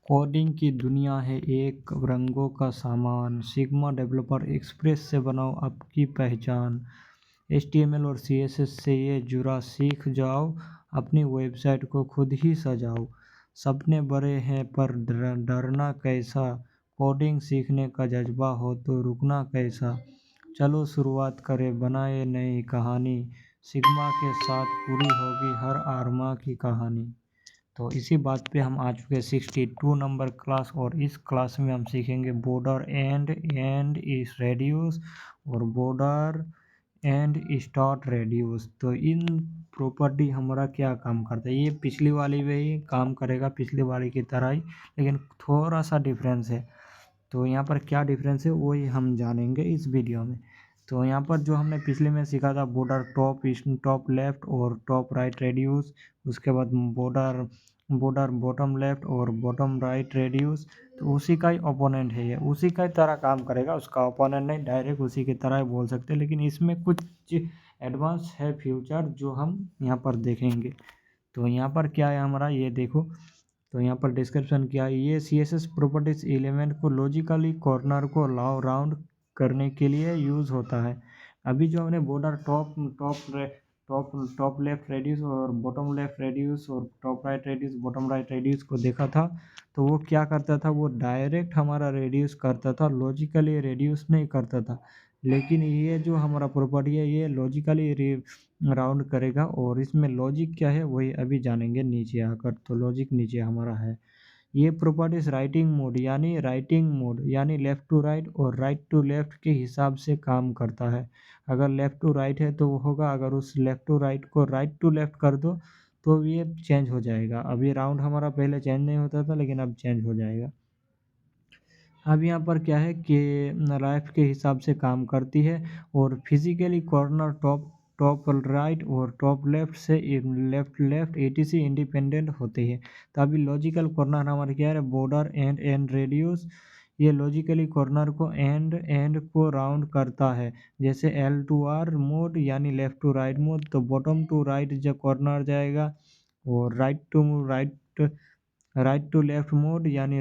Coding की दुनिया है एक रंगों का सामान। सिग्मा डेवलपर एक्सप्रेस से बनाओ आपकी पहचान। HTML और CSS से ये जुड़ा सीख जाओ, अपनी वेबसाइट को खुद ही सजाओ। सपने बड़े हैं पर डरना कैसा, कोडिंग सीखने का जज्बा हो तो रुकना कैसा। चलो शुरुआत करें, बनाए नई कहानी। सिग्मा के साथ पूरी होगी हर आर्मा की कहानी। तो इसी बात पे हम आ चुके हैं 62 नंबर क्लास, और इस क्लास में हम सीखेंगे बॉर्डर एंड इस रेडियस और बॉर्डर एंड स्टार्ट रेडियस। तो इन प्रॉपर्टी हमारा क्या काम करता है, ये पिछली वाली में ही काम करेगा, पिछली वाली की तरह ही, लेकिन थोड़ा सा डिफरेंस है। तो यहाँ पर क्या डिफरेंस है वही हम जानेंगे इस वीडियो में। तो यहाँ पर जो हमने पिछले में सीखा था बॉर्डर टॉप लेफ्ट और टॉप राइट रेडियस, उसके बाद बॉर्डर बॉर्डर बॉटम लेफ्ट और बॉटम राइट रेडियस, तो उसी का ही ओपोनेंट है, ये उसी का ही तरह काम करेगा, उसका ओपोनेंट नहीं, डायरेक्ट उसी की तरह ही बोल सकते हैं, लेकिन इसमें कुछ एडवांस है फ्यूचर जो हम यहाँ पर देखेंगे। तो यहाँ पर क्या है हमारा, ये देखो। तो यहाँ पर डिस्क्रिप्शन क्या है, ये CSS प्रॉपर्टीज एलिमेंट को लॉजिकली कॉर्नर को राउंड करने के लिए यूज़ होता है। अभी जो हमने border top top top left radius और बॉटम लेफ्ट रेडियस और top right radius bottom right radius को देखा था, तो वो क्या करता था, वो डायरेक्ट हमारा रेडियस करता था, लॉजिकली रेडियस नहीं करता था। लेकिन ये जो हमारा प्रॉपर्टी है ये लॉजिकली राउंड करेगा, और इसमें लॉजिक क्या है वही अभी जानेंगे नीचे आकर। तो लॉजिक नीचे हमारा है, ये प्रॉपर्टीज राइटिंग मोड यानी लेफ़्ट टू राइट और राइट टू लेफ़्ट के हिसाब से काम करता है। अगर लेफ़्ट टू राइट है तो वो होगा, अगर उस लेफ़्ट टू राइट को राइट टू लेफ़्ट कर दो तो ये चेंज हो जाएगा। अब ये राउंड हमारा पहले चेंज नहीं होता था, लेकिन अब चेंज हो जाएगा। अब यहाँ पर क्या है कि राइट के हिसाब से काम करती है, और फिजिकली कॉर्नर टॉप राइट और टॉप लेफ्ट से लेफ्ट etc इंडिपेंडेंट होते हैं। तो अभी लॉजिकल कॉर्नर हमारा क्या है, बॉर्डर एंड रेडियस, ये लॉजिकली कॉर्नर को एंड को राउंड करता है। जैसे L2R मोड यानी लेफ्ट टू राइट मोड, तो बॉटम टू राइट जो कॉर्नर जाएगा, और राइट टू लेफ्ट मोड यानी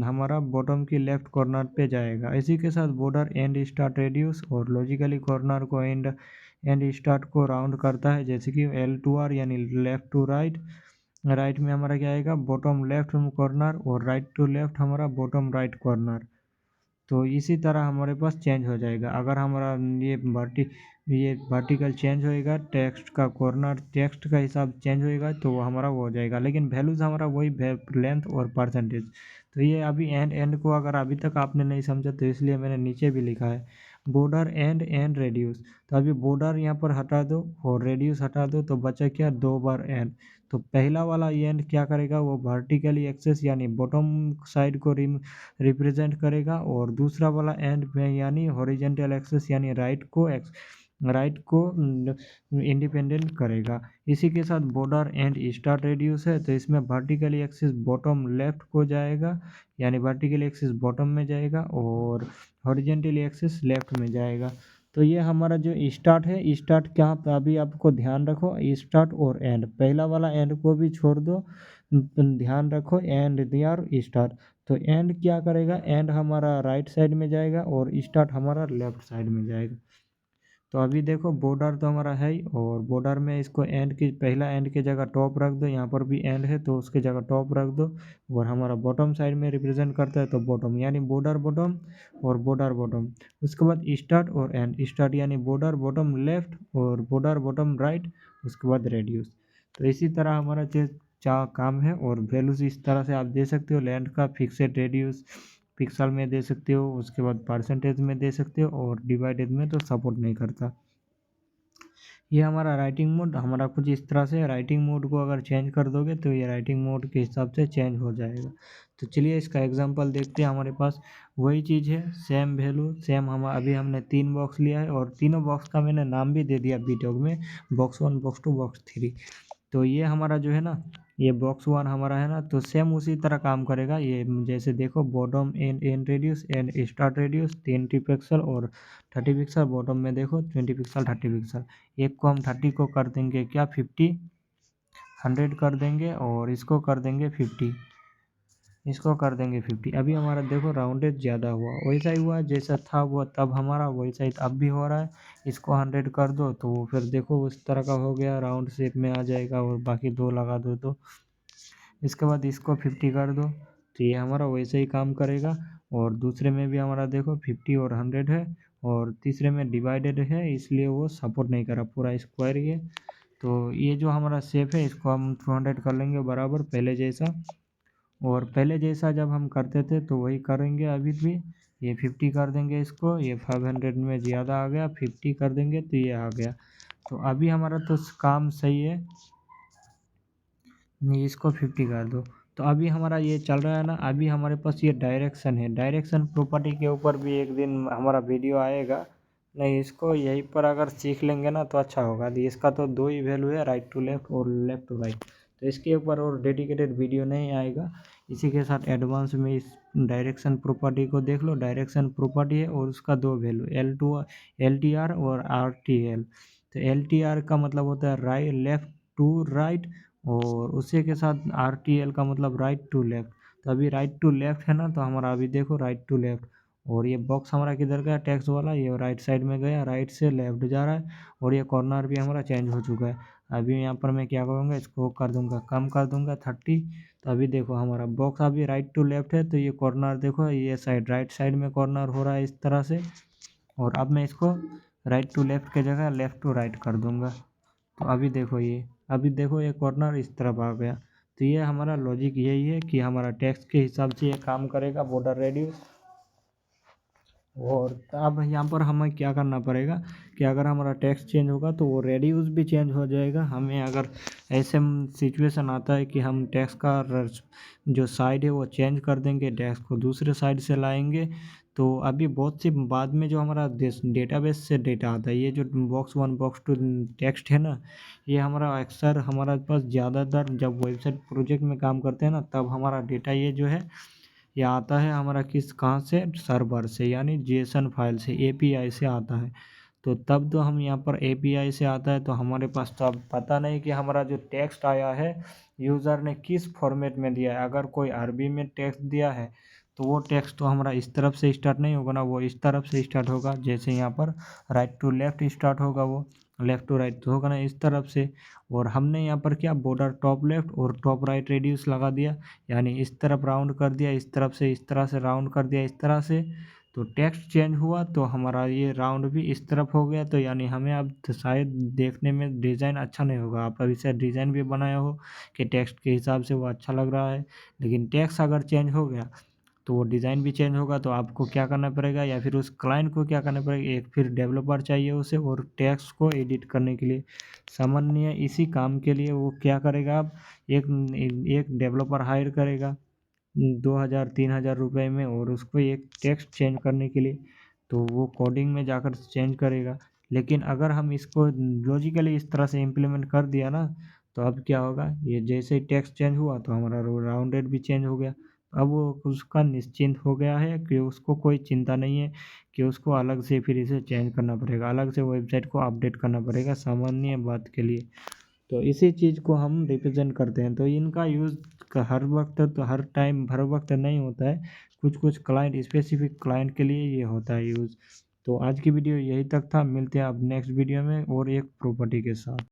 हमारा बॉटम की लेफ्ट कॉर्नर पे जाएगा। इसी के साथ बॉर्डर एंड स्टार्ट रेडियस और लॉजिकली कॉर्नर को एंड स्टार्ट को राउंड करता है, जैसे कि L2R यानी लेफ्ट टू राइट, राइट में हमारा क्या आएगा, बॉटम लेफ्ट कॉर्नर, और राइट टू लेफ्ट हमारा बॉटम राइट कॉर्नर। तो इसी तरह हमारे पास चेंज हो जाएगा। अगर हमारा ये वर्टिकल चेंज होएगा, टेक्स्ट का कॉर्नर टेक्स्ट का हिसाब चेंज होएगा, तो वो हमारा वो हो जाएगा, लेकिन वैल्यूज़ हमारा वही लेंथ और परसेंटेज। तो ये अभी एंड को अगर अभी तक आपने नहीं समझा तो इसलिए मैंने नीचे भी लिखा है बॉर्डर एंड रेडियस। तो अभी बॉर्डर यहाँ पर हटा दो और रेडियस हटा दो, तो बचा क्या, 2 बार एंड। तो पहला वाला एंड क्या करेगा, वो वर्टिकली एक्सेस यानी बॉटम साइड को रिप्रेजेंट करेगा, और दूसरा वाला एंड में यानी हॉरिजेंटल एक्सेस यानी राइट को इंडिपेंडेंट करेगा। इसी के साथ बॉर्डर एंड स्टार्ट रेडियस है, तो इसमें वर्टिकली एक्सिस बॉटम लेफ्ट को जाएगा, यानी वर्टिकली एक्सिस बॉटम में जाएगा और हॉरिजेंटली एक्सिस लेफ्ट में जाएगा। तो ये हमारा जो स्टार्ट है, स्टार्ट क्या, अभी आपको ध्यान रखो, स्टार्ट और एंड, पहला वाला एंड को भी छोड़ दो, ध्यान रखो एंड दिया स्टार्ट। तो एंड क्या करेगा, एंड हमारा राइट साइड में जाएगा और स्टार्ट हमारा लेफ्ट साइड में जाएगा। तो अभी देखो बॉर्डर तो हमारा है ही, और बॉर्डर में इसको एंड की पहला एंड की जगह टॉप रख दो, यहाँ पर भी एंड है तो उसकी जगह टॉप रख दो, और हमारा बॉटम साइड में रिप्रेजेंट करता है तो बॉटम यानी बॉर्डर बॉटम और बॉर्डर बॉटम। उसके बाद स्टार्ट और एंड, स्टार्ट यानी बॉर्डर बॉटम लेफ्ट और बॉर्डर बॉटम राइट, उसके बाद रेडियस। तो इसी तरह हमारा काम है, और वैल्यूज इस तरह से आप दे सकते हो, लेंथ का फिक्सेड रेडियस पिक्सल में दे सकते हो, उसके बाद परसेंटेज में दे सकते हो, और डिवाइडेड में तो सपोर्ट नहीं करता। ये हमारा राइटिंग मोड हमारा कुछ इस तरह से, राइटिंग मोड को अगर चेंज कर दोगे तो ये राइटिंग मोड के हिसाब से चेंज हो जाएगा। तो चलिए इसका एग्जांपल देखते हैं। हमारे पास वही चीज़ है, सेम वैल्यू सेम, हम अभी हमने 3 बॉक्स लिया है, और तीनों बॉक्स का मैंने नाम भी दे दिया बीटॉग में, बॉक्स 1 बॉक्स 2 बॉक्स 3। तो ये हमारा जो है ना, ये बॉक्स 1 हमारा है ना, तो सेम उसी तरह काम करेगा। ये जैसे देखो bottom and radius and start radius 20 pixel और 30 पिक्सल, बॉटम में देखो 20 पिक्सल 30 पिक्सल। एक को हम 30 को कर देंगे क्या, 50 100 कर देंगे, और इसको कर देंगे 50। इसको कर देंगे 50। अभी हमारा देखो राउंडेड ज़्यादा हुआ, वैसा ही हुआ जैसा था वो तब हमारा, वैसा ही अब भी हो रहा है। इसको 100 कर दो तो फिर देखो उस तरह का हो गया, राउंड शेप में आ जाएगा। और बाकी 2 लगा दो तो इसके बाद इसको 50 कर दो तो ये हमारा वैसे ही काम करेगा। और दूसरे में भी हमारा देखो 50 और 100 है, और तीसरे में डिवाइडेड है इसलिए वो सपोर्ट नहीं कर रहा, पूरा स्क्वायर ही है। तो ये जो हमारा शेप है इसको हम 200 कर लेंगे बराबर पहले जैसा। और पहले जैसा जब हम करते थे तो वही करेंगे अभी भी। ये 50 कर देंगे इसको, ये 500 में ज़्यादा आ गया, 50 कर देंगे तो ये आ गया। तो अभी हमारा तो काम सही है, नहीं इसको 50 कर दो। तो अभी हमारा ये चल रहा है ना, अभी हमारे पास ये डायरेक्शन है, डायरेक्शन प्रॉपर्टी के ऊपर भी एक दिन हमारा वीडियो आएगा। नहीं इसको यहीं पर अगर सीख लेंगे ना तो अच्छा होगा। इसका तो 2 ही वैल्यू है, राइट टू लेफ्ट और लेफ्ट टू राइट, तो इसके ऊपर और डेडिकेटेड वीडियो नहीं आएगा। इसी के साथ एडवांस में इस डायरेक्शन प्रॉपर्टी को देख लो। डायरेक्शन प्रॉपर्टी है और उसका 2 वैल्यू LTR और RTL। तो LTR का मतलब होता है राइट, लेफ्ट टू राइट, और उसी के साथ RTL का मतलब राइट टू लेफ्ट। तो अभी राइट टू लेफ्ट है ना, तो हमारा अभी देखो राइट टू लेफ्ट। और ये बॉक्स हमारा किधर गया, टेक्स्ट वाला, ये राइट साइड में गया, राइट से लेफ्ट जा रहा है। और ये कॉर्नर भी हमारा चेंज हो चुका है। अभी यहाँ पर मैं क्या करूँगा, इसको कर दूँगा, कम कर दूँगा 30। तो अभी देखो हमारा बॉक्स अभी राइट टू लेफ्ट है, तो ये कॉर्नर देखो ये साइड, राइट साइड में कॉर्नर हो रहा है इस तरह से। और अब मैं इसको राइट टू लेफ्ट के जगह लेफ्ट टू राइट कर दूँगा। तो अभी देखो ये कॉर्नर इस तरफ आ गया। तो ये हमारा लॉजिक यही है कि हमारा टेक्स्ट के हिसाब से ये काम करेगा, बॉर्डर रेडियस। और अब यहाँ पर हमें क्या करना पड़ेगा कि अगर हमारा टेक्स्ट चेंज होगा तो वो रेडियस भी चेंज हो जाएगा। हमें अगर ऐसे सिचुएशन आता है कि हम टेक्स्ट का जो साइड है वो चेंज कर देंगे, टेक्स्ट को दूसरे साइड से लाएंगे, तो अभी बहुत सी बाद में जो हमारा डेटाबेस से डेटा आता है, ये जो बॉक्स 1 बॉक्स 2 टेक्स्ट है ना, ये हमारा अक्सर हमारा पास ज़्यादातर जब वेबसाइट प्रोजेक्ट में काम करते हैं ना, तब हमारा डेटा ये जो है ये आता है हमारा कहाँ से, सर्वर से, यानी जेसन फाइल से, एपीआई से आता है। तो तब तो हम यहाँ पर एपीआई से आता है, तो हमारे पास तो अब पता नहीं कि हमारा जो टेक्स्ट आया है यूज़र ने किस फॉर्मेट में दिया है। अगर कोई अरबी में टेक्स्ट दिया है तो वो टेक्स्ट तो हमारा इस तरफ से स्टार्ट नहीं होगा ना, वो इस तरफ से स्टार्ट होगा। जैसे यहाँ पर राइट टू लेफ्ट स्टार्ट होगा, वो लेफ्ट टू राइट तो होगा ना इस तरफ से। और हमने यहाँ पर क्या, बॉर्डर टॉप लेफ्ट और टॉप राइट रेडियस लगा दिया, यानी इस तरफ राउंड कर दिया, इस तरफ से इस तरह से राउंड कर दिया, इस तरह से। तो टेक्स्ट चेंज हुआ तो हमारा ये राउंड भी इस तरफ हो गया। तो यानी हमें अब तो शायद देखने में डिज़ाइन अच्छा नहीं होगा। आप अभी शायद डिज़ाइन भी बनाया हो कि टेक्स्ट के हिसाब से वो अच्छा लग रहा है, लेकिन टेक्स्ट अगर चेंज हो गया तो वो डिज़ाइन भी चेंज होगा। तो आपको क्या करना पड़ेगा, या फिर उस क्लाइंट को क्या करना पड़ेगा, एक फिर डेवलपर चाहिए उसे, और टेक्स्ट को एडिट करने के लिए सामान्य इसी काम के लिए वो क्या करेगा, आप एक एक डेवलपर हायर करेगा 2,000-3,000 रुपये में, और उसको एक टेक्स्ट चेंज करने के लिए तो वो कोडिंग में जाकर चेंज करेगा। लेकिन अगर हम इसको लॉजिकली इस तरह से इम्प्लीमेंट कर दिया ना, तो अब क्या होगा, ये जैसे ही टेक्स्ट चेंज हुआ तो हमारा राउंडेड भी चेंज हो गया। अब वो उसका निश्चिंत हो गया है कि उसको कोई चिंता नहीं है कि उसको अलग से फिर इसे चेंज करना पड़ेगा, अलग से वेबसाइट को अपडेट करना पड़ेगा सामान्य बात के लिए। तो इसी चीज़ को हम रिप्रेजेंट करते हैं। तो इनका यूज़ हर वक्त, तो हर टाइम हर वक्त नहीं होता है, कुछ कुछ क्लाइंट, स्पेसिफिक क्लाइंट के लिए ये होता है यूज़। तो आज की वीडियो यही तक था, मिलते हैं अब नेक्स्ट वीडियो में और एक प्रॉपर्टी के साथ।